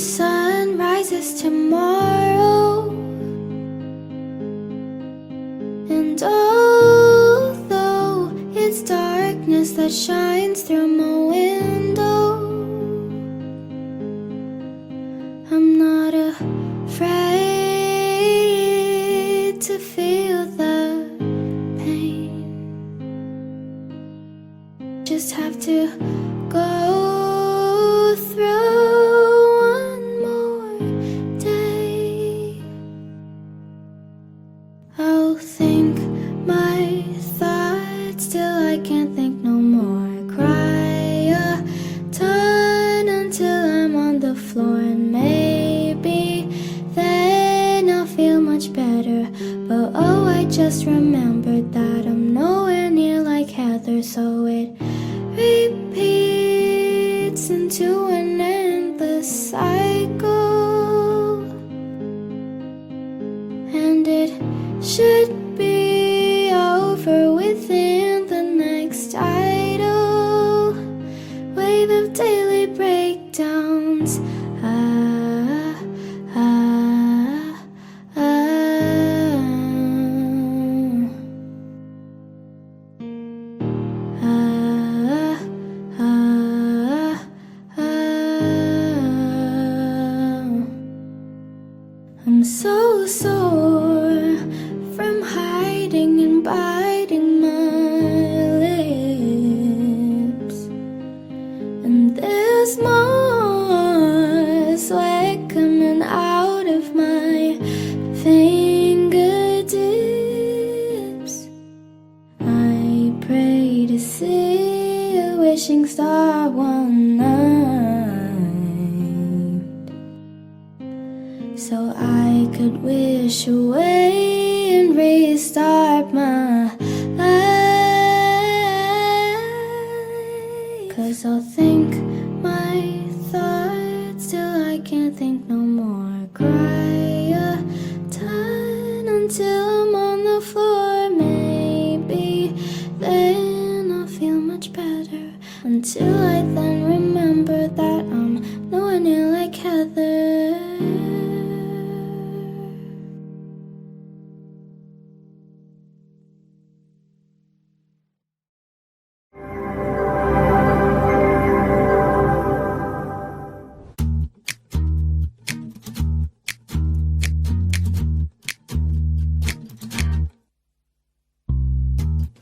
sun rises tomorrow, and although it's darkness that shines through my window, I'm not afraid to feel the pain. Just have to go through one more day. I'll think my thoughts till I can't think no more. Cry a ton until I'm on the floor, and maybe then I'll feel much better. But oh, I just remembered that I'm nowhere near like Heather, so it repeats into an endless cycle, and it should be over within the next tidal wave of daily breakdowns. I'm so sore from hiding and biting my lips, and there's more sweat coming out of my fingertips. I pray to see a wishing star one night, so I could wish away and restart my life. 'Cause I'll think my thoughts till I can't think no more. Cry a ton until I'm on the floor. Maybe then I'll feel much better, until I then remember that I'm nowhere near like Heather.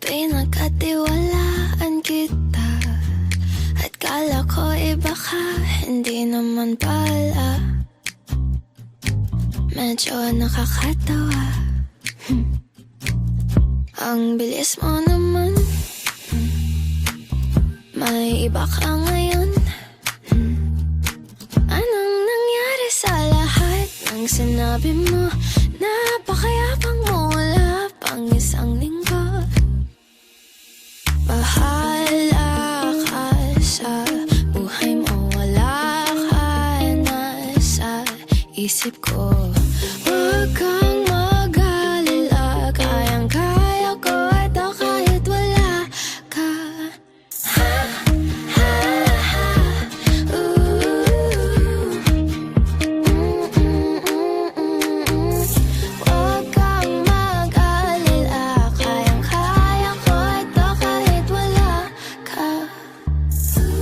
Pinagkatiwalaan kita at kala ko iba ka, hindi naman pala. Medyo nakakatawa. Ang bilis mo naman. May iba ka ngayon. Anong nangyari sa lahat ng sinabi mo? Napakayapang mo, wala pang isang linggo. Bahala ka sa buhay mo, wala ka na sa isip ko. Huwag kang mag-alala, kayang-kaya ko ito kahit wala ka. Ha, ha, ha, Huwag kang mag-alala, kayang-kaya ko ito kahit wala ka.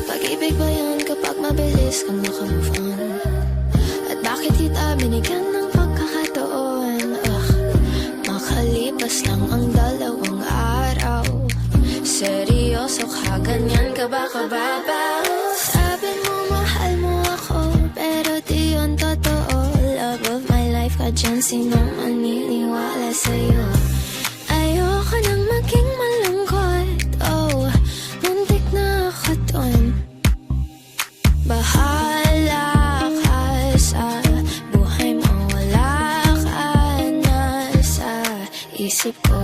Pag-ibig ba yan kapag mabilis kang makamove on? At bakit kita binigyan ng pagkakataon? Makalipas lang ang 2 araw, seryoso ka, ganyan ka ba kababaw? Sabi mo mahal mo ako, pero di yun totoo. Love of my life ka dyan, sinong maniniwala sa'yo? Ayoko nang maging malungkot, oh, muntik na ako dun. Bahala ka sa buhay mo, wala ka na sa isip ko.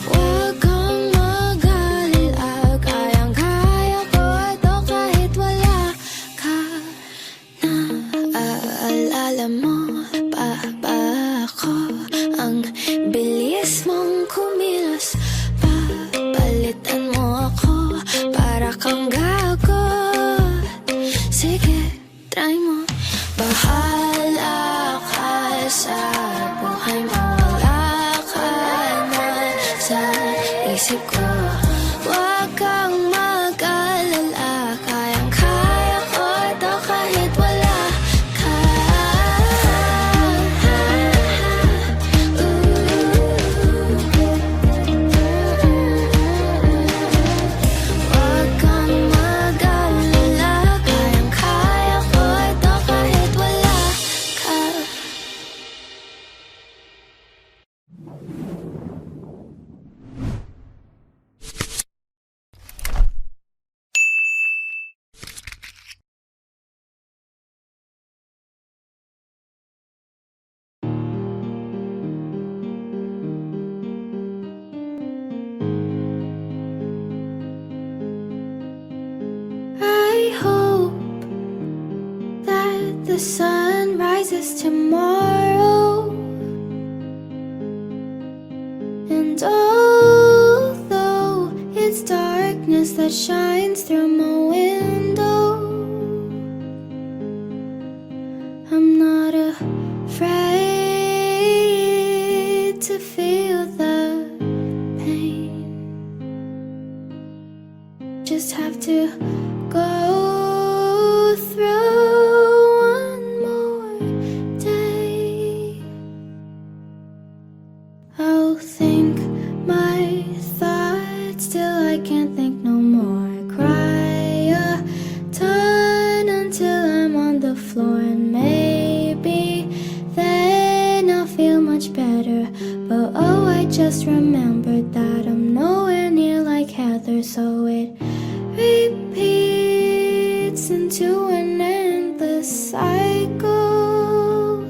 Huwag kang mag-alala, kayang-kaya ko ito kahit wala ka na. Aalala mo pa ba ako? Ang bilis mong kumilos, papalitan mo ako para kang gago. Sige, try mo. rises tomorrow. And although it's darkness that shines through my window, I'm not afraid to feel the pain. Just have to go through one more day. I'll think my thoughts till I can't think no more. Cry a ton until I'm on the floor, and maybe then I'll feel much better. But oh, I just remembered that I'm nowhere near like Heather, so it repeats into an endless cycle.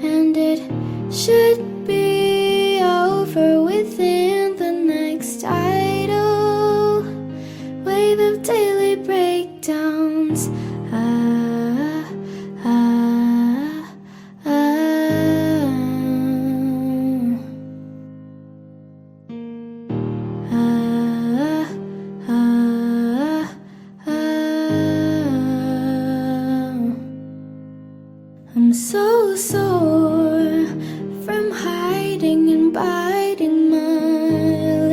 And it should be over within the next tidal wave of daily breakdowns. Ah, ah, ah, ah, ah, ah. I'm so sore from hiding and biting my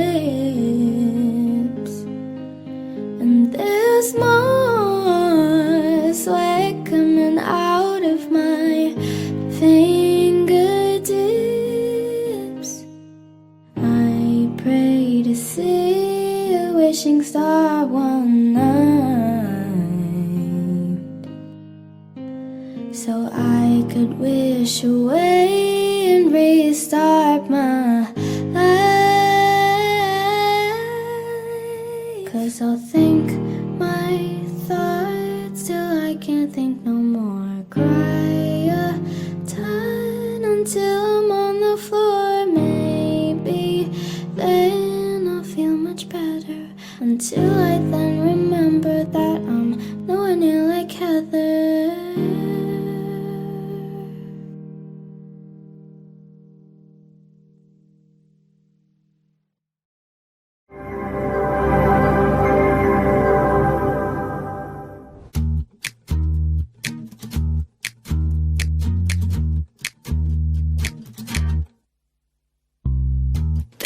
lips, and there's more sweat coming out of my fingertips. I pray to see a wishing star one night, so I could wish away and restart my life. 'Cause I'll think my thoughts till I can't think no more. Cry a ton until I'm on the floor. Maybe then I'll feel much better, until I then remember that I'm nowhere near like Heather.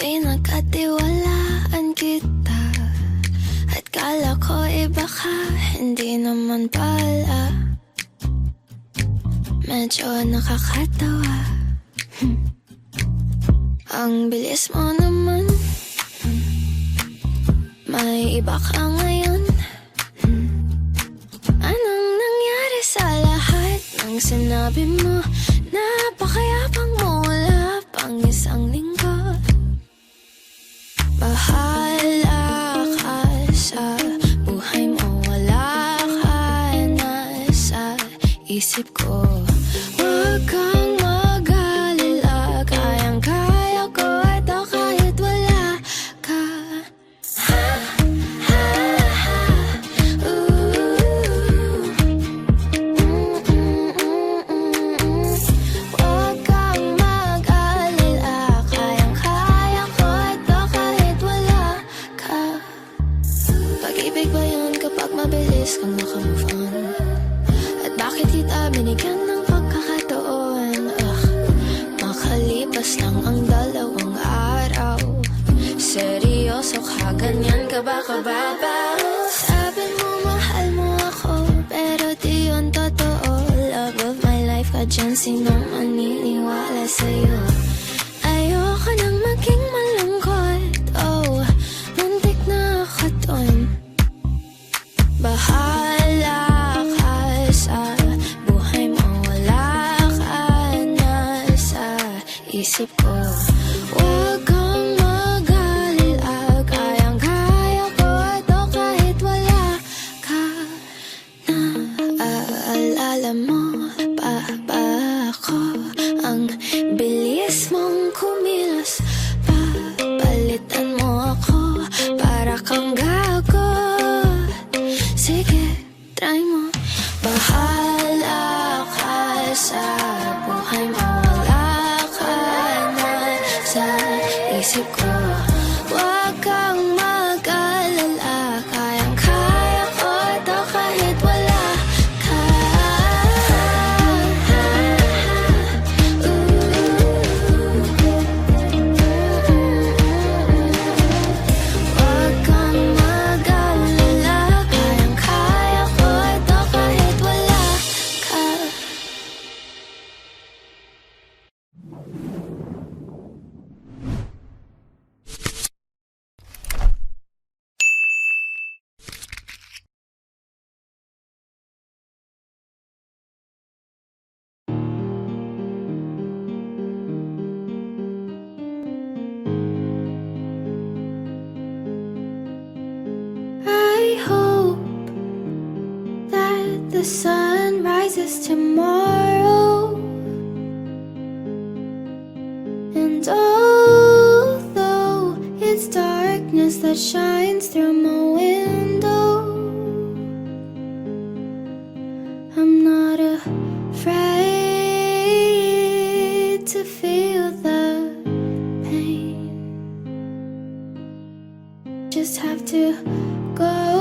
Pinagkatiwalaan kita at kala ko iba ka, hindi naman pala. Medyo nakakatawa. Ang bilis mo naman. May iba ka ngayon. Anong nangyari sa lahat ng sinabi mo? Napakayapang mo, wala pang isang linggo. Bahala ka sa buhay mo, wala ka na sa isip ko. Huwag kang mag-alala, kayang-kaya ko ito kahit wala ka. Ha, ha, ha, Huwag kang mag-alala, kayang-kaya ko ito kahit wala ka. Pag-ibig ba yun kapag mabilis kang makamove on? At bakit kita binigyan ng pagkakataon? Makalipas lang ang 2 araw. Seryoso ka, ganyan ka ba kababaw? Sabi mo mahal mo ako, pero di yun totoo. Love of my life ka dyan, sinong maniniwala sa'yo? Ayoko nang maging malungkot, oh, muntik na ako dun. Bahala ka sa buhay mo, wala ka na sa isip ko. Huwag kang mag-alala, kayang-kaya ko ito kahit wala ka na. Aalala mo pa ba ako? Ang bilis mong kumilos, papalitan mo ako para kang gago. Sige, try mo. Bahala sun rises tomorrow. And although it's darkness that shines through my window, I'm not afraid to feel the pain. Just have to go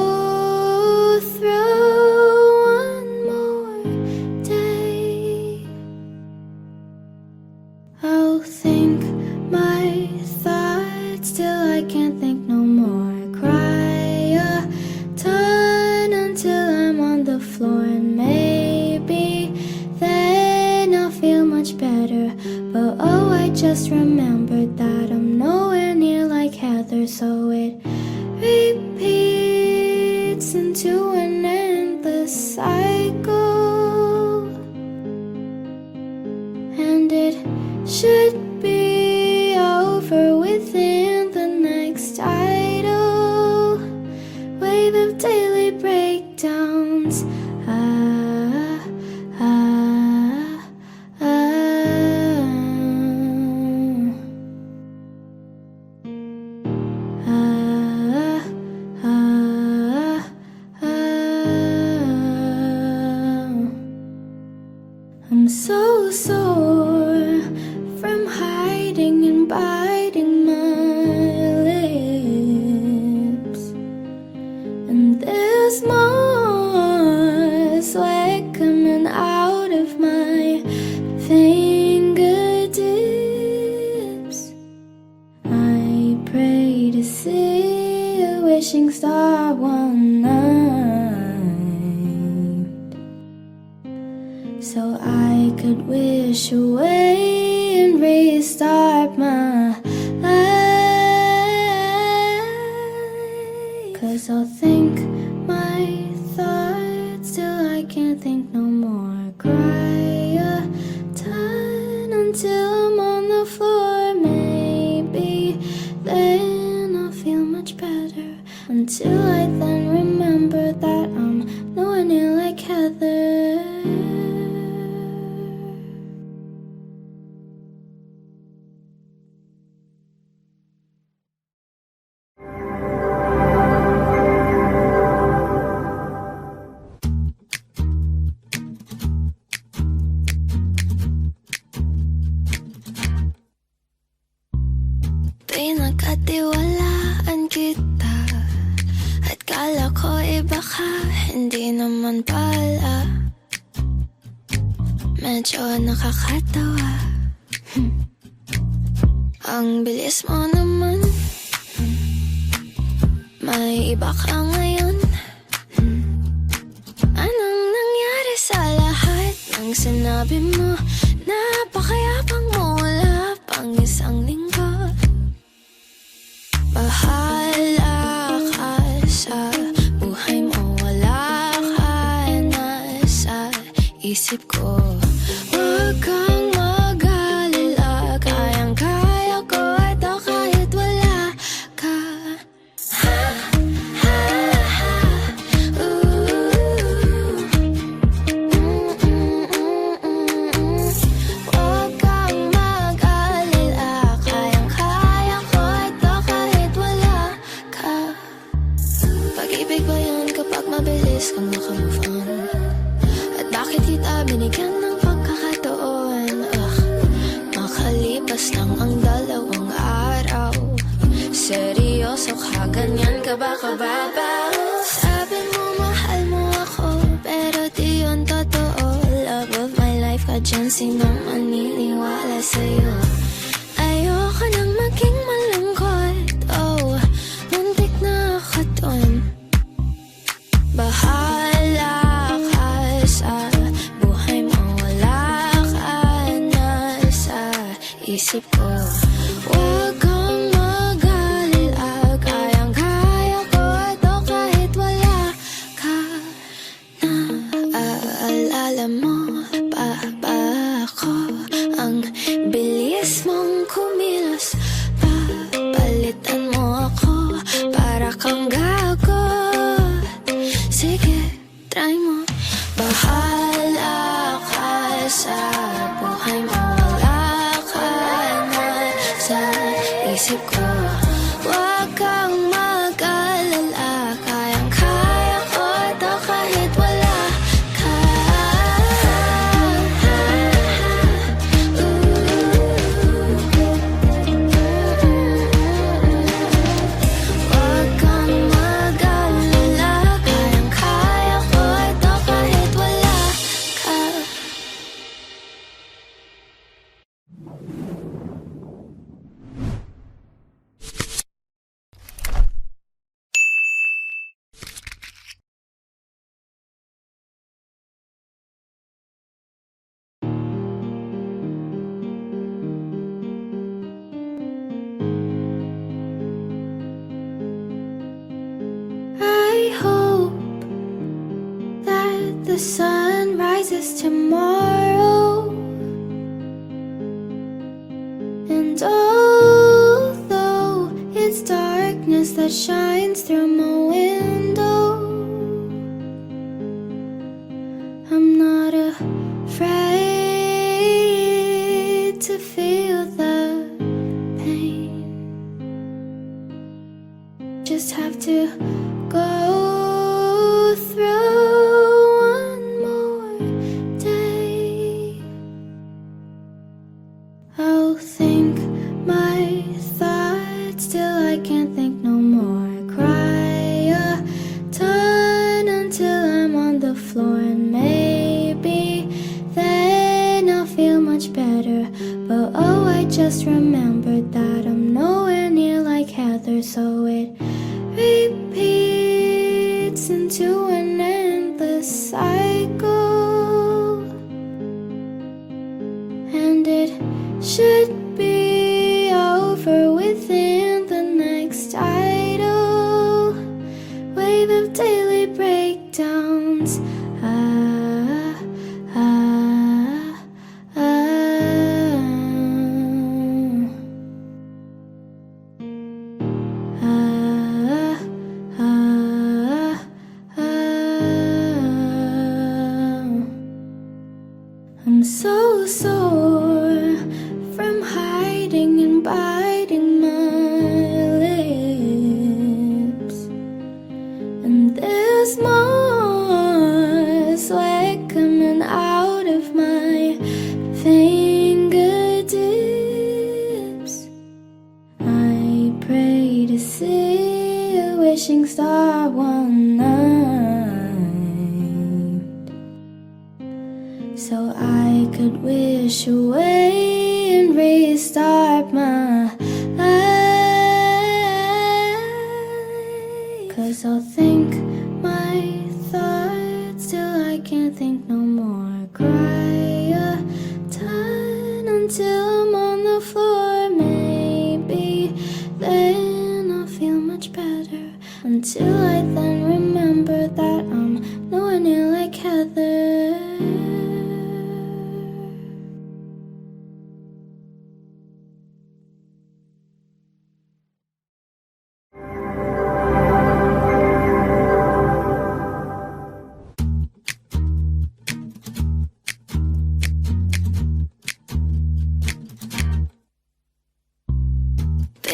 through one more day. I'll think my thoughts till I can't think no more. Cry a ton until I'm on the floor, and maybe then I'll feel much better. But oh, I just remembered that I'm nowhere near like Heather, so it repeats into an endless cycle. And it should be over within the next tidal wave of daily breakdowns. I'm so sore from hiding and biting my lips, and there's more sweat coming out of my fingertips. I pray to see a wishing star one night, so I could wish away and restart my life. 'Cause I'll think my thoughts till I can't think no more. Cry a ton until I'm on the floor. Maybe then I'll feel much better, until I then remember that I'm nowhere near like Heather. Pinagkatiwalaan kita at kala ko iba ka, hindi naman pala. Medyo nakakatawa. Ang bilis mo naman. May iba ka ngayon. Anong nangyari sa lahat ng sinabi mo? Napakayapang mo, wala pang isang linggo. Bahala ka sa buhay mo, wala ka na sa isip ko. Huwag kang mag-alala, kayang-kaya ko ito kahit wala ka. Ha, ha, ha, Huwag kang mag-alala, kayang-kaya ko ito kahit wala ka. Pag-ibig ba yan kapag mabilis kang makamove on? At bakit kita binigyan ng pagkakataon? Makalipas lang ang 2 araw, seryoso ka, ganyan ka ba kababaw? Sabi mo mahal mo ako, pero di yun totoo. Love of my life ka dyan, sinong maniniwala sa'yo? Ayoko nang maging malungkot, oh, muntik na ako dun. Bahala ka sa buhay mo, wala ka na sa isip ko. Huwag kang mag-alala, kayang-kaya ko ito kahit wala ka na. Aalala mo pa ba ako? Ang bilis mong kumilos, papalitan mo ako para kang gago. Sige, try mo. the sun rises tomorrow. And although it's darkness that shines through my window, I'm not afraid to feel the pain. Just have to go through one more day. I'll think my thoughts till I can't think no more. Cry a ton until I'm on the floor, and maybe then I'll feel much better. But oh, I just remembered that I'm nowhere near like Heather, so it repeats into an endless cycle. And it should be over within the next tidal wave of daily breakdowns. Ah, ah, ah, ah, ah, ah. I'm so sore from hiding and biting my lips, and there's more sweat coming out of my fingertips. I pray to see a wishing star one night, so I could wish away and restart my life. 'Cause I'll think my thoughts till I can't think no more. Cry a ton until I'm on the floor. Maybe then I'll feel much better, until I then remember that I'm nowhere near like Heather.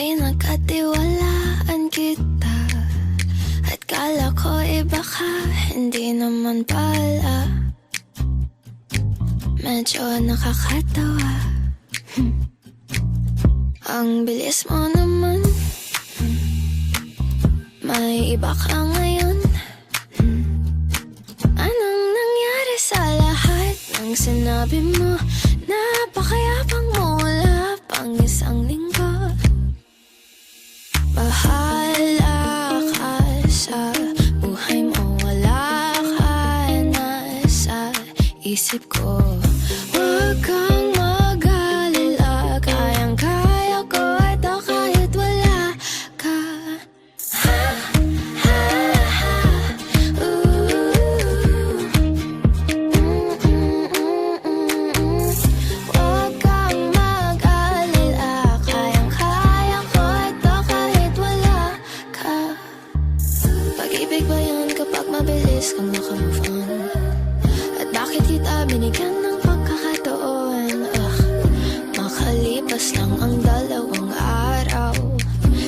Pinagkatiwalaan kita at kala ko iba ka, hindi naman pala. Medyo nakakatawa. Ang bilis mo naman. May iba ka ngayon. Anong nangyari sa lahat ng sinabi mo? Napakayapang mo, wala pang isang linggo. Bahala ka sa buhay mo, wala ka na sa isip ko. Huwag kang mag-alala, kayang-kaya ko ito kahit wala ka. Ha, ha, ha, Huwag kang mag-alala, kayang-kaya ko ito kahit wala ka. Pag-ibig ba yan kapag mabilis kang makamove on? At bakit kita binigyan ng pagkakataon? Makalipas lang ang 2 araw.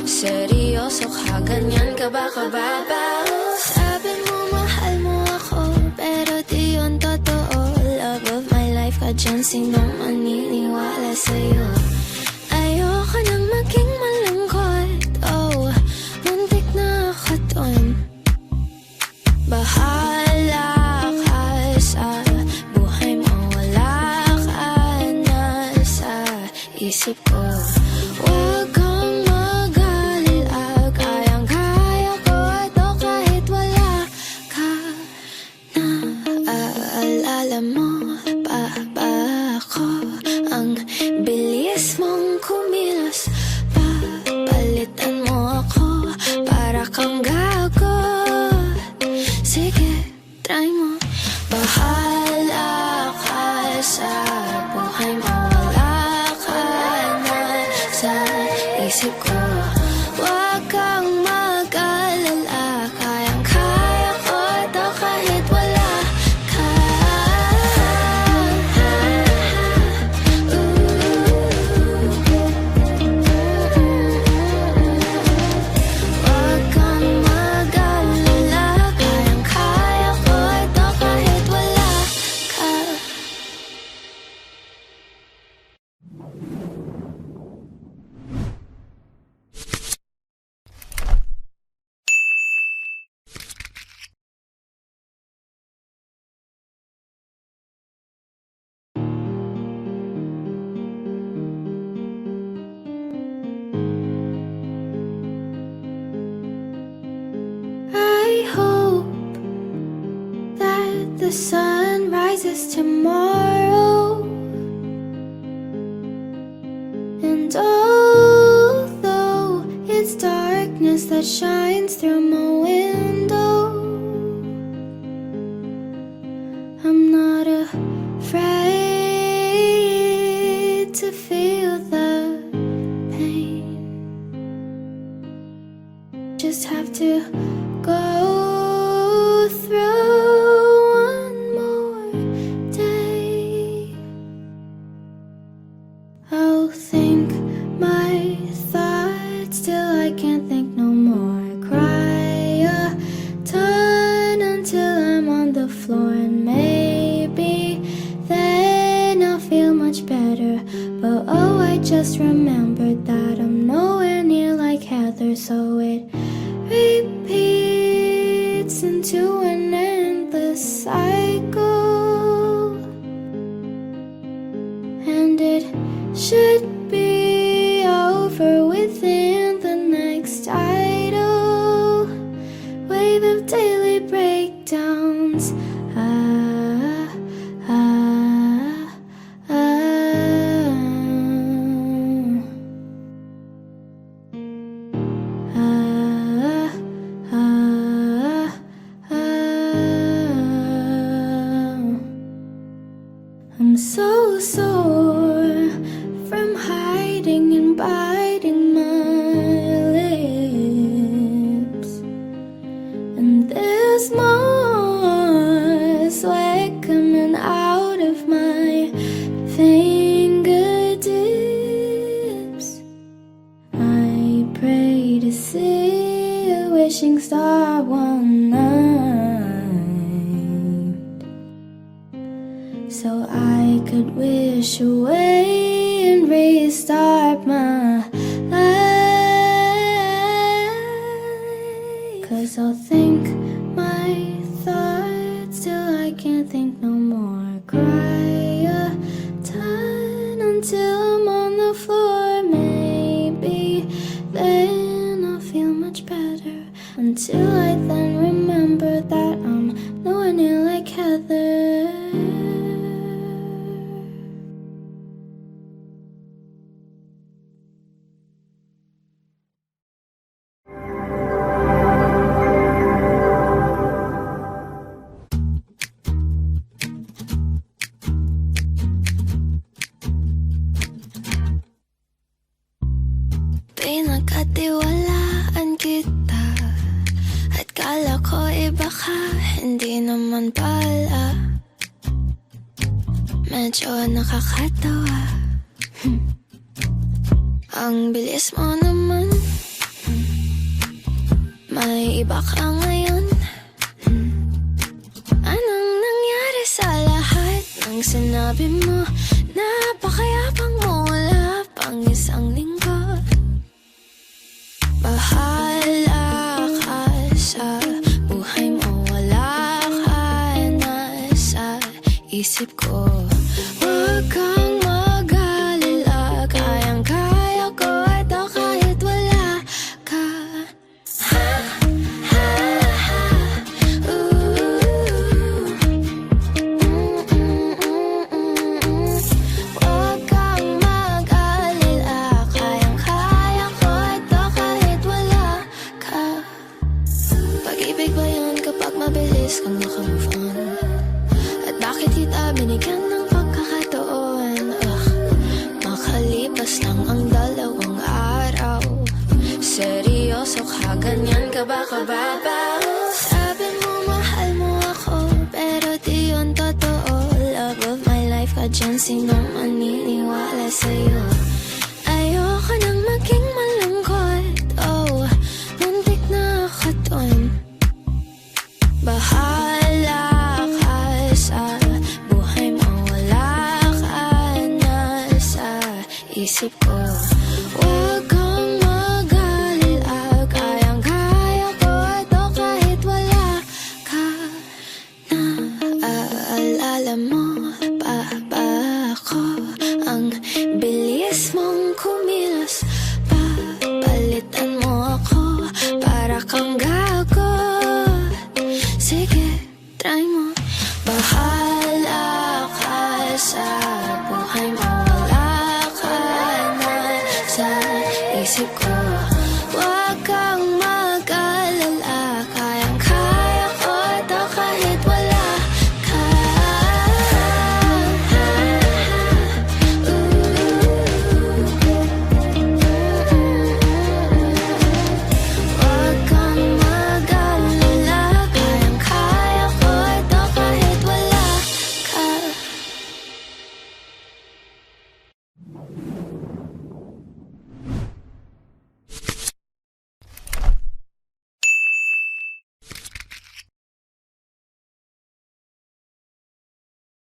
Seryoso ka, ganyan ka ba kababaw? Sabi mo mahal mo ako, pero di yun totoo. Love of my life ka dyan, sinong maniniwala sa'yo? Ayoko nang maging malungkot, oh, muntik na ako dun. Bahala ka sa buhay mo, wala ka na sa isip ko. Huwag kang mag-alala, kayang-kaya ko ito kahit wala ka na. Aalala mo pa ba ako? Ang bilis mong kumilos, papalitan mo ako para kang gago. Sige, try mo. sa buhay mo, wala ka na sa isip ko. Huwag kang mag-alala, kayang-kaya ko ito kahit wala ka. Huwag kang mag-alala, kayang-kaya ko ito kahit wala ka. I hope that the sun rises tomorrow, and although it's darkness that shines through my window, I'm not afraid to feel the pain. Just have to go through one more day. I'll think my thoughts till I can't think no more. Cry a ton until I'm on the floor, and maybe then I'll feel much better. But oh, I just remembered that I'm nowhere near like Heather, so it repeats into an endless cycle, and it should be over within the next tidal wave of daily breakdowns. I'm so sore from hiding and biting my lips, and there's more sweat coming out of my fingertips. I pray to see a wishing star one night, so I could wish away and restart my life. 'Cause I'll think my thoughts till I can't think no more. Cry a ton until I'm on the floor. Maybe then I'll feel much better, until I then remember that I'm nowhere near like Heather. Pinagkatiwalaan kita at kala ko iba ka, hindi naman pala. Medyo nakakatawa. Ang bilis mo naman. May iba ka ngayon. Anong nangyari sa lahat ng sinabi mo? Napakayapang mo, wala pang isang linggo. Bahala ka sa buhay mo, wala ka na sa isip ko. Huwag kang mag-alala, kayang-kaya ko ito kahit wala ka. Ha, ha, ha. Huwag kang mag-alala, kayang-kaya ko ito kahit wala ka. Pag-ibig ba yun kapag mabilis kang makamove on? At bakit kita binigyan ng pagkakataon? Ganyan ka ba kababaw? Sabi mo mahal mo ako, pero di yun totoo. Love of my life ka dyan, sinong maniniwala sa'yo? Ayoko nang maging malungkot, oh, muntik na ako dun. Bahala ka sa buhay mo, wala ka na sa isip ko. Huwag kang mag-alala, kayang-kaya ko ito kahit wala ka na. Aalala mo pa ba ako? Ang bilis mong kumilos, papalitan mo ako para kang gago. Sige, try mo. Bahala ka sa buhay mo,